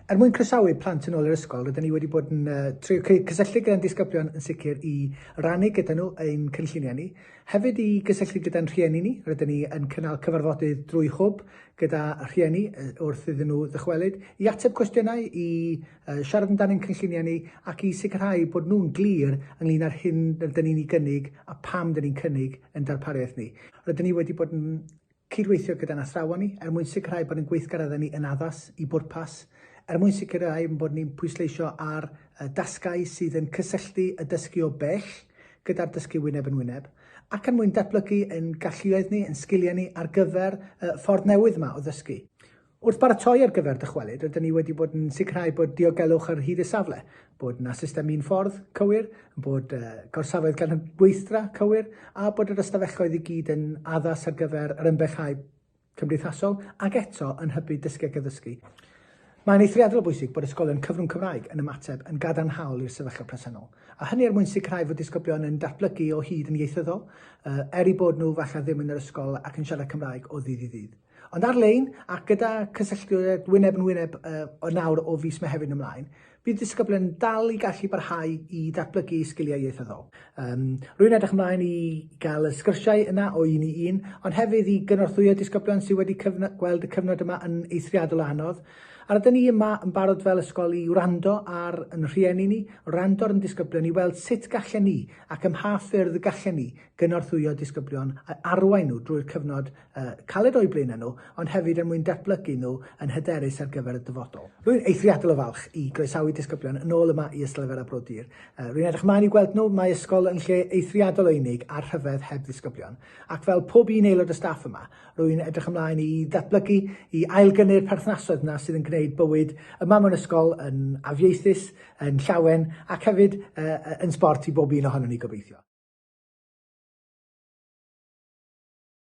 Er mwyn croesawu plant yn ôl i'r ysgol, rydym ni wedi bod yn trio cysylltu gyda'n disgyblion yn sicr i rannu gyda nhw ein cynlluniau ni. Hefyd i gysylltu gyda'n rhieni ni, rydym ni yn cynnal cyfarfodydd drwy hwb gyda rhieni wrth iddyn nhw ddychwelyd, i ateb cwestiynau, i siarad amdano'n cynlluniau ni, ac i sicrhau bod nhw'n glir ynglyn â'r hyn rydym ni'n ei gynnig a pam dyn ni'n cynnig yn darpariaeth ni. Rydym ni wedi bod yn cydweithio gyda'n athrawon ni mwyn sicrhau bod yn gweithgareddau ni yn addas i bwrpas, mwyn sicrhau bod ni'n pwysleisio ar dasgau sydd yn cysylltu y dysgu o bell gyda'r dysgu wyneb yn wyneb, ac mwyn datblygu yn galluoedd ni, yn sgiliau ni ar gyfer ffordd newydd yma o ddysgu. Wrth baratoi ar gyfer dychwelyd, rydym ni wedi bod yn sicrhau bod diogelwch ar hyd y safle, bod yna system un ffordd cywir, bod gorsafoedd gan y gweithdra cywir, a bod yr ystafelloedd i gyd yn addas ar gyfer yr ymbellhau cymdeithasol, ac eto yn hybu dysgu ac addysgu. Mae'n eithriadol o bwysig bod ysgolion cyfrwng Cymraeg yn ymateb yn gadarnhaol i'r sefyllfa presennol, a hynny mwyn sicrhau fod disgyblion yn datblygu o hyd yn ieithyddol, i bod nhw falle ddim yn yr ysgol ac yn siarad Cymraeg o ddydd i ddydd. Ond ar-lein, ac gyda cysylltiad wyneb yn wyneb o nawr o fis Mehefin ymlaen, bydd disgyblion dal i gallu barhau i datblygu sgiliau ieithyddol. Rwy'n edrych ymlaen i gael y sgyrsiau yna o un i un, ond hefyd i gynorthwyo disgyblion sydd wedi gweld y cyfnod yma yn eithriadol anodd. A rydym ni yma yn barod fel ysgol i wrando ar yn rhieni ni, wrando ar yn disgyblion i weld sut gallen ni ac ym mha ffyrdd gallen ni gynorthwyo disgyblion a arwain nhw drwy'r cyfnod caled o'i blaenau nhw, ond hefyd mwyn datblygu nhw yn hyderus ar gyfer y dyfodol. Rwy'n eithriadol o falch i groesawu disgyblion yn ôl yma i Ystalyfera Bro Dur. Rwy'n edrych ymlaen i gweld nhw, mae ysgol yn lle eithriadol o unig a rhyfedd heb ddisgyblion. Ac fel pob un aelod y staff yma, rwy'n edrych ymlaen i ddatblygu, i ailgynnu'r perthnasoedd yna sydd yn gwneud bywyd yma mewn ysgol yn afieithus, yn llawen, ac hefyd yn sbort i bob un ohonon ni gobeithio.